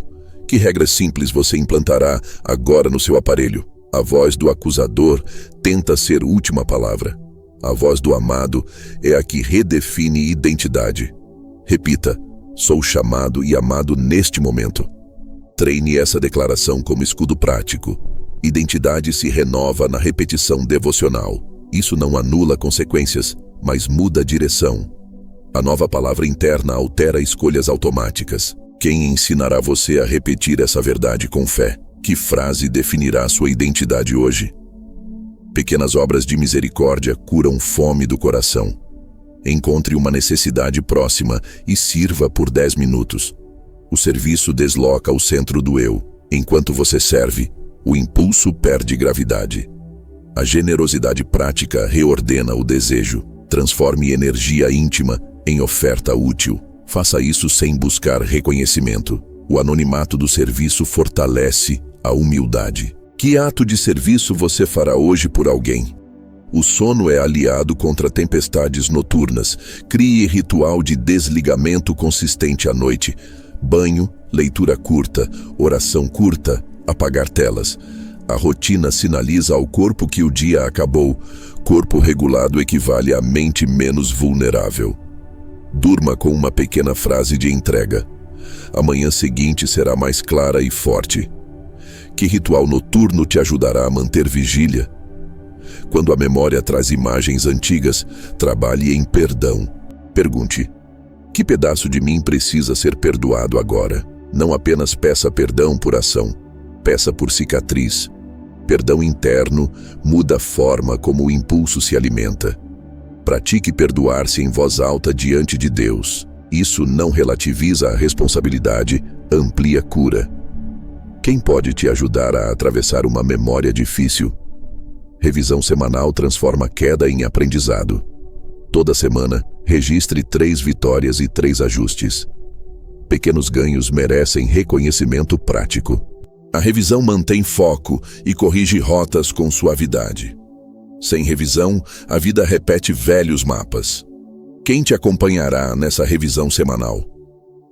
Que regras simples você implantará agora no seu aparelho? A voz do acusador tenta ser última palavra. A voz do amado é a que redefine identidade. Repita: sou chamado e amado neste momento. Treine essa declaração como escudo prático. Identidade se renova na repetição devocional. Isso não anula consequências, mas muda a direção. A nova palavra interna altera escolhas automáticas. Quem ensinará você a repetir essa verdade com fé? Que frase definirá sua identidade hoje? Pequenas obras de misericórdia curam fome do coração. Encontre uma necessidade próxima e sirva por 10 minutos. O serviço desloca o centro do eu. Enquanto você serve, o impulso perde gravidade. A generosidade prática reordena o desejo. Transforme energia íntima em oferta útil. Faça isso sem buscar reconhecimento. O anonimato do serviço fortalece a humildade. Que ato de serviço você fará hoje por alguém? O sono é aliado contra tempestades noturnas. Crie ritual de desligamento consistente à noite. Banho, leitura curta, oração curta, apagar telas. A rotina sinaliza ao corpo que o dia acabou. Corpo regulado equivale à mente menos vulnerável. Durma com uma pequena frase de entrega. A manhã seguinte será mais clara e forte. Que ritual noturno te ajudará a manter vigília? Quando a memória traz imagens antigas, trabalhe em perdão. Pergunte: que pedaço de mim precisa ser perdoado agora? Não apenas peça perdão por ação, peça por cicatriz. Perdão interno muda a forma como o impulso se alimenta. Pratique perdoar-se em voz alta diante de Deus. Isso não relativiza a responsabilidade, amplia a cura. Quem pode te ajudar a atravessar uma memória difícil? Revisão semanal transforma queda em aprendizado. Toda semana, registre 3 vitórias e 3 ajustes. Pequenos ganhos merecem reconhecimento prático. A revisão mantém foco e corrige rotas com suavidade. Sem revisão, a vida repete velhos mapas. Quem te acompanhará nessa revisão semanal?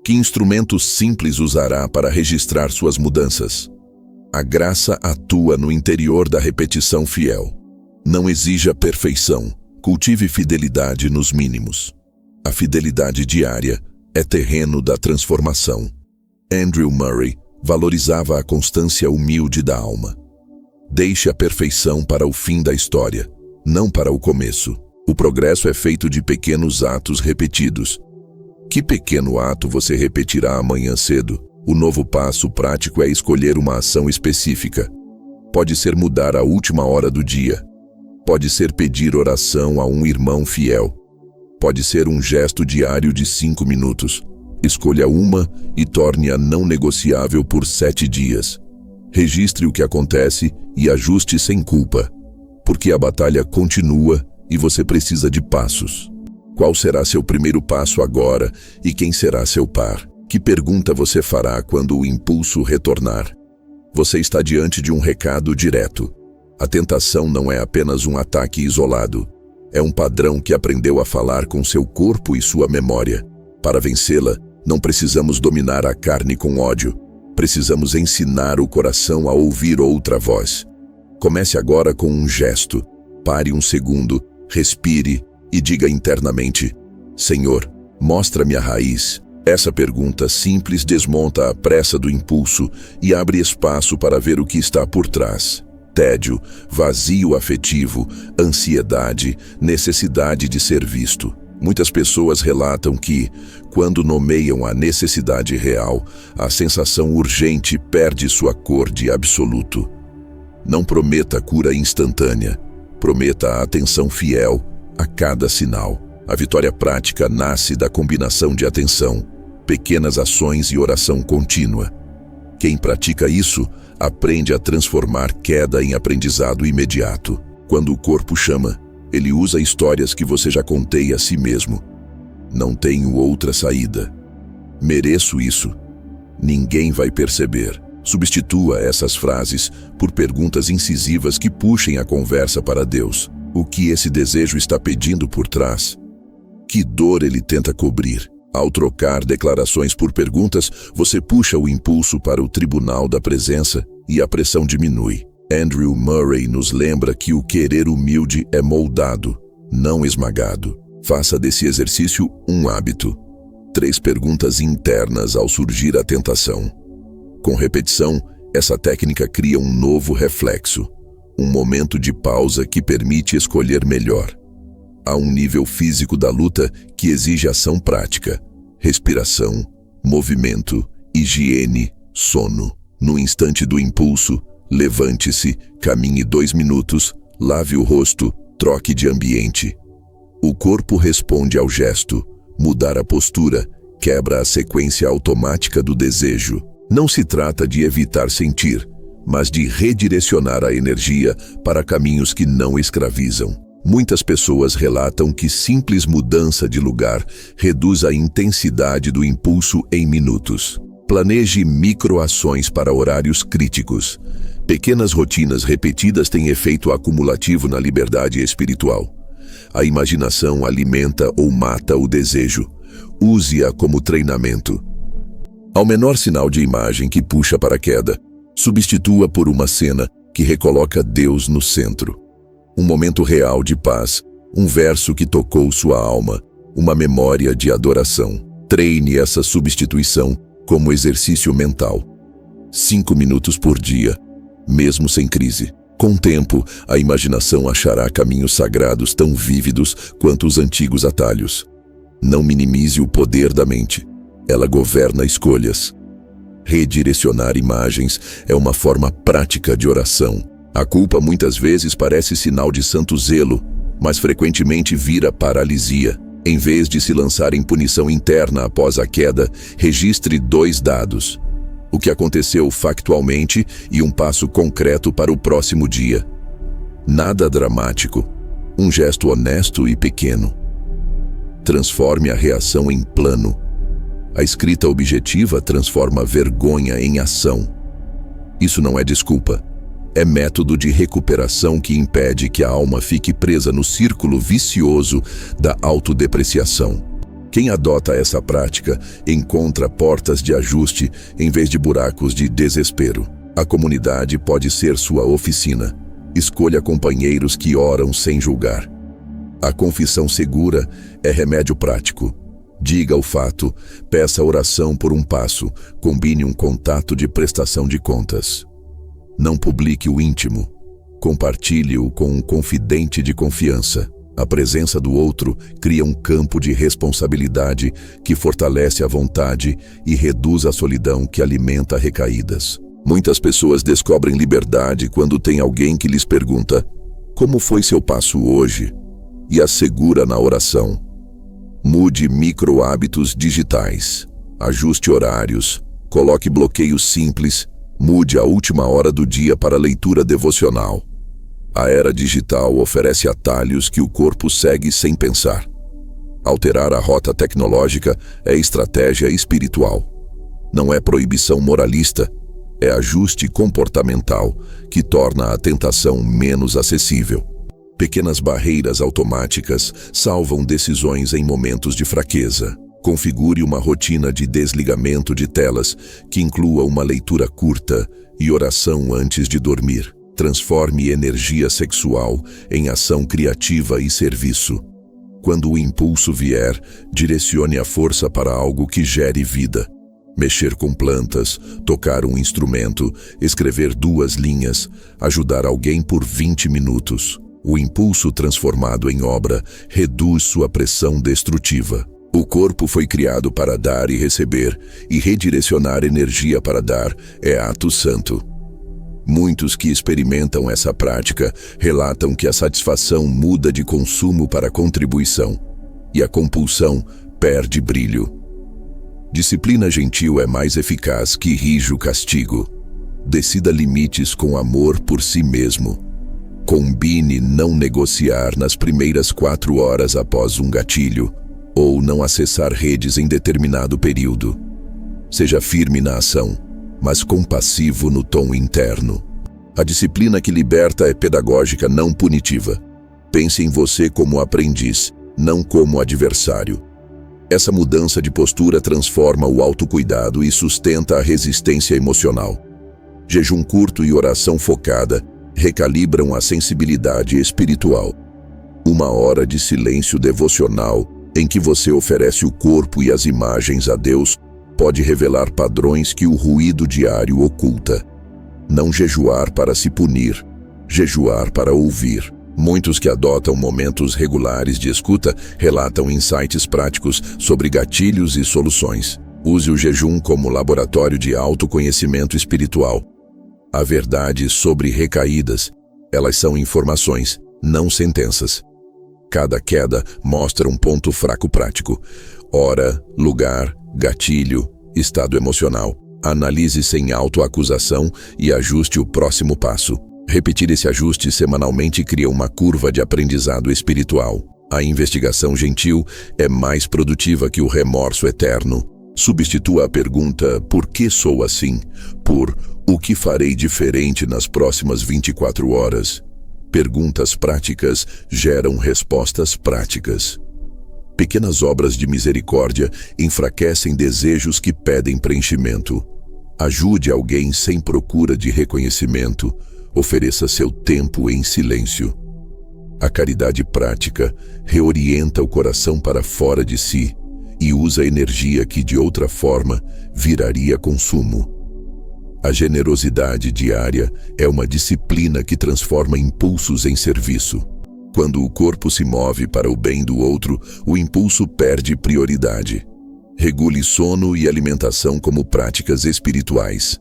Que instrumentos simples usará para registrar suas mudanças? A graça atua no interior da repetição fiel. Não exija perfeição, cultive fidelidade nos mínimos. A fidelidade diária é terreno da transformação. Andrew Murray valorizava a constância humilde da alma. Deixe a perfeição para o fim da história, não para o começo. O progresso é feito de pequenos atos repetidos. Que pequeno ato você repetirá amanhã cedo? O novo passo prático é escolher uma ação específica. Pode ser mudar a última hora do dia. Pode ser pedir oração a um irmão fiel. Pode ser um gesto diário de 5 minutos. Escolha uma e torne-a não negociável por 7 dias. Registre o que acontece e ajuste sem culpa, porque a batalha continua e você precisa de passos. Qual será seu primeiro passo agora e quem será seu par? Que pergunta você fará quando o impulso retornar? Você está diante de um recado direto. A tentação não é apenas um ataque isolado. É um padrão que aprendeu a falar com seu corpo e sua memória. Para vencê-la, não precisamos dominar a carne com ódio. Precisamos ensinar o coração a ouvir outra voz. Comece agora com um gesto. Pare um segundo, respire e diga internamente: Senhor, mostra-me a raiz. Essa pergunta simples desmonta a pressa do impulso e abre espaço para ver o que está por trás. Tédio, vazio afetivo, ansiedade, necessidade de ser visto. Muitas pessoas relatam que, quando nomeiam a necessidade real, a sensação urgente perde sua cor de absoluto. Não prometa cura instantânea. Prometa a atenção fiel a cada sinal. A vitória prática nasce da combinação de atenção, pequenas ações e oração contínua. Quem pratica isso, aprende a transformar queda em aprendizado imediato. Quando o corpo chama, ele usa histórias que você já contei a si mesmo. Não tenho outra saída. Mereço isso. Ninguém vai perceber. Substitua essas frases por perguntas incisivas que puxem a conversa para Deus. O que esse desejo está pedindo por trás? Que dor ele tenta cobrir? Ao trocar declarações por perguntas, você puxa o impulso para o tribunal da presença e a pressão diminui. Andrew Murray nos lembra que o querer humilde é moldado, não esmagado. Faça desse exercício um hábito. 3 perguntas internas ao surgir a tentação. Com repetição, essa técnica cria um novo reflexo, um momento de pausa que permite escolher melhor. Há um nível físico da luta que exige ação prática, respiração, movimento, higiene, sono. No instante do impulso, levante-se, caminhe 2 minutos, lave o rosto, troque de ambiente. O corpo responde ao gesto. Mudar a postura quebra a sequência automática do desejo. Não se trata de evitar sentir, mas de redirecionar a energia para caminhos que não escravizam. Muitas pessoas relatam que simples mudança de lugar reduz a intensidade do impulso em minutos. Planeje microações para horários críticos. Pequenas rotinas repetidas têm efeito acumulativo na liberdade espiritual. A imaginação alimenta ou mata o desejo. Use-a como treinamento. Ao menor sinal de imagem que puxa para a queda, substitua por uma cena que recoloca Deus no centro. Um momento real de paz, um verso que tocou sua alma, uma memória de adoração. Treine essa substituição como exercício mental. 5 minutos por dia, mesmo sem crise. Com o tempo, a imaginação achará caminhos sagrados tão vívidos quanto os antigos atalhos. Não minimize o poder da mente. Ela governa escolhas. Redirecionar imagens é uma forma prática de oração. A culpa muitas vezes parece sinal de santo zelo, mas frequentemente vira paralisia. Em vez de se lançar em punição interna após a queda, registre 2 dados. O que aconteceu factualmente e um passo concreto para o próximo dia. Nada dramático, um gesto honesto e pequeno. Transforme a reação em plano. A escrita objetiva transforma vergonha em ação. Isso não é desculpa. É método de recuperação que impede que a alma fique presa no círculo vicioso da autodepreciação. Quem adota essa prática encontra portas de ajuste em vez de buracos de desespero. A comunidade pode ser sua oficina. Escolha companheiros que oram sem julgar. A confissão segura é remédio prático. Diga o fato, peça oração por um passo, combine um contato de prestação de contas. Não publique o íntimo. Compartilhe-o com um confidente de confiança. A presença do outro cria um campo de responsabilidade que fortalece a vontade e reduz a solidão que alimenta recaídas. Muitas pessoas descobrem liberdade quando tem alguém que lhes pergunta: como foi seu passo hoje? E a segura na oração. Mude micro-hábitos digitais. Ajuste horários. Coloque bloqueios simples. Mude a última hora do dia para leitura devocional. A era digital oferece atalhos que o corpo segue sem pensar. Alterar a rota tecnológica é estratégia espiritual. Não é proibição moralista, é ajuste comportamental que torna a tentação menos acessível. Pequenas barreiras automáticas salvam decisões em momentos de fraqueza. Configure uma rotina de desligamento de telas que inclua uma leitura curta e oração antes de dormir. Transforme energia sexual em ação criativa e serviço. Quando o impulso vier, direcione a força para algo que gere vida. Mexer com plantas, tocar um instrumento, escrever 2 linhas, ajudar alguém por 20 minutos. O impulso transformado em obra reduz sua pressão destrutiva. O corpo foi criado para dar e receber, e redirecionar energia para dar é ato santo. Muitos que experimentam essa prática relatam que a satisfação muda de consumo para contribuição, e a compulsão perde brilho. Disciplina gentil é mais eficaz que rijo castigo. Decida limites com amor por si mesmo. Combine não negociar nas primeiras 4 horas após um gatilho, ou não acessar redes em determinado período. Seja firme na ação, mas compassivo no tom interno. A disciplina que liberta é pedagógica, não punitiva. Pense em você como aprendiz, não como adversário. Essa mudança de postura transforma o autocuidado e sustenta a resistência emocional. Jejum curto e oração focada recalibram a sensibilidade espiritual. 1 hora de silêncio devocional em que você oferece o corpo e as imagens a Deus pode revelar padrões que o ruído diário oculta. Não jejuar para se punir, jejuar para ouvir. Muitos que adotam momentos regulares de escuta relatam insights práticos sobre gatilhos e soluções. Use o jejum como laboratório de autoconhecimento espiritual. A verdade sobre recaídas, elas são informações, não sentenças. Cada queda mostra um ponto fraco prático. Hora, lugar, gatilho, estado emocional. Analise sem autoacusação e ajuste o próximo passo. Repetir esse ajuste semanalmente cria uma curva de aprendizado espiritual. A investigação gentil é mais produtiva que o remorso eterno. Substitua a pergunta "por que sou assim?" por "o que farei diferente nas próximas 24 horas?" Perguntas práticas geram respostas práticas. Pequenas obras de misericórdia enfraquecem desejos que pedem preenchimento. Ajude alguém sem procura de reconhecimento. Ofereça seu tempo em silêncio. A caridade prática reorienta o coração para fora de si e usa energia que de outra forma viraria consumo. A generosidade diária é uma disciplina que transforma impulsos em serviço. Quando o corpo se move para o bem do outro, o impulso perde prioridade. Regule sono e alimentação como práticas espirituais.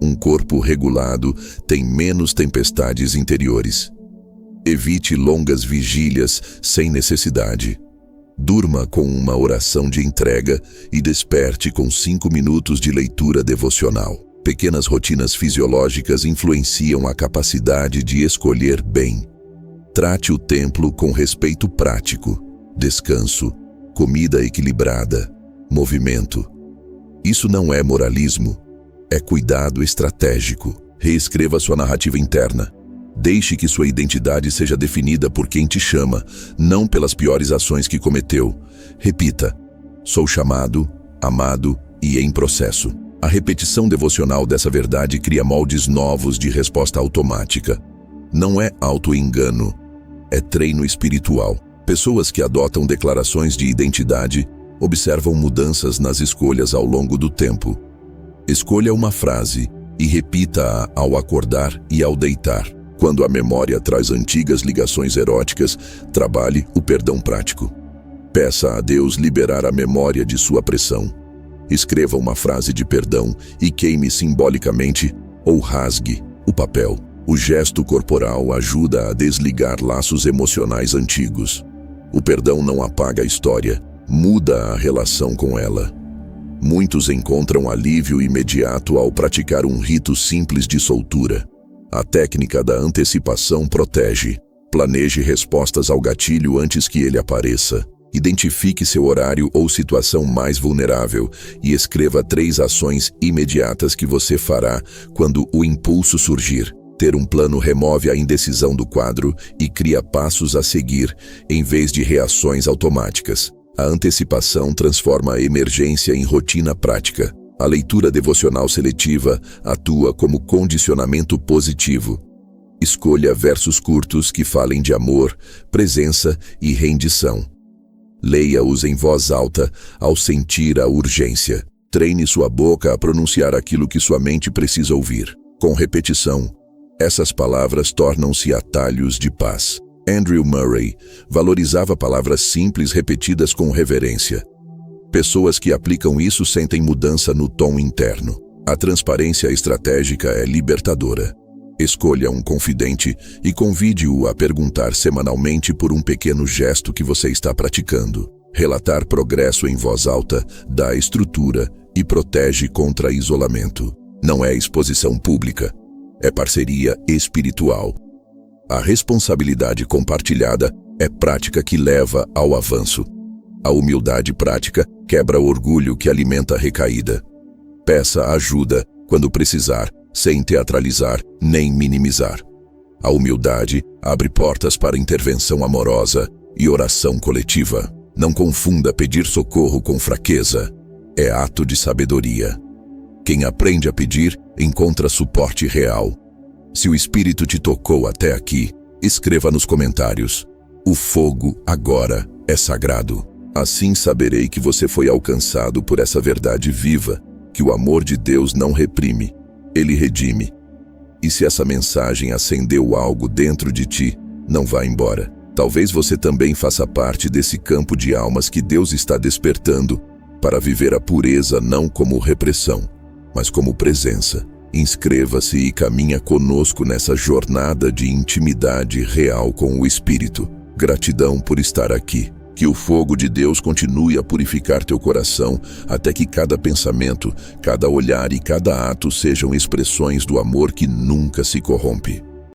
Um corpo regulado tem menos tempestades interiores. Evite longas vigílias sem necessidade. Durma com uma oração de entrega e desperte com 5 minutos de leitura devocional. Pequenas rotinas fisiológicas influenciam a capacidade de escolher bem. Trate o templo com respeito prático, descanso, comida equilibrada, movimento. Isso não é moralismo, é cuidado estratégico. Reescreva sua narrativa interna. Deixe que sua identidade seja definida por quem te chama, não pelas piores ações que cometeu. Repita: sou chamado, amado e em processo. A repetição devocional dessa verdade cria moldes novos de resposta automática. Não é autoengano, é treino espiritual. Pessoas que adotam declarações de identidade observam mudanças nas escolhas ao longo do tempo. Escolha uma frase e repita-a ao acordar e ao deitar. Quando a memória traz antigas ligações eróticas, trabalhe o perdão prático. Peça a Deus liberar a memória de sua pressão. Escreva uma frase de perdão e queime simbolicamente ou rasgue o papel. O gesto corporal ajuda a desligar laços emocionais antigos. O perdão não apaga a história, muda a relação com ela. Muitos encontram alívio imediato ao praticar um rito simples de soltura. A técnica da antecipação protege. Planeje respostas ao gatilho antes que ele apareça. Identifique seu horário ou situação mais vulnerável e escreva 3 ações imediatas que você fará quando o impulso surgir. Ter um plano remove a indecisão do quadro e cria passos a seguir, em vez de reações automáticas. A antecipação transforma a emergência em rotina prática. A leitura devocional seletiva atua como condicionamento positivo. Escolha versos curtos que falem de amor, presença e rendição. Leia-os em voz alta ao sentir a urgência. Treine sua boca a pronunciar aquilo que sua mente precisa ouvir. Com repetição, essas palavras tornam-se atalhos de paz. Andrew Murray valorizava palavras simples repetidas com reverência. Pessoas que aplicam isso sentem mudança no tom interno. A transparência estratégica é libertadora. Escolha um confidente e convide-o a perguntar semanalmente por um pequeno gesto que você está praticando. Relatar progresso em voz alta dá estrutura e protege contra isolamento. Não é exposição pública, é parceria espiritual. A responsabilidade compartilhada é prática que leva ao avanço. A humildade prática quebra o orgulho que alimenta a recaída. Peça ajuda quando precisar, sem teatralizar nem minimizar. A humildade abre portas para intervenção amorosa e oração coletiva. Não confunda pedir socorro com fraqueza. É ato de sabedoria. Quem aprende a pedir, encontra suporte real. Se o Espírito te tocou até aqui, escreva nos comentários. O fogo agora é sagrado. Assim saberei que você foi alcançado por essa verdade viva, que o amor de Deus não reprime, ele redime. E se essa mensagem acendeu algo dentro de ti, não vá embora. Talvez você também faça parte desse campo de almas que Deus está despertando para viver a pureza não como repressão, mas como presença. Inscreva-se e caminha conosco nessa jornada de intimidade real com o Espírito. Gratidão por estar aqui. Que o fogo de Deus continue a purificar teu coração até que cada pensamento, cada olhar e cada ato sejam expressões do amor que nunca se corrompe.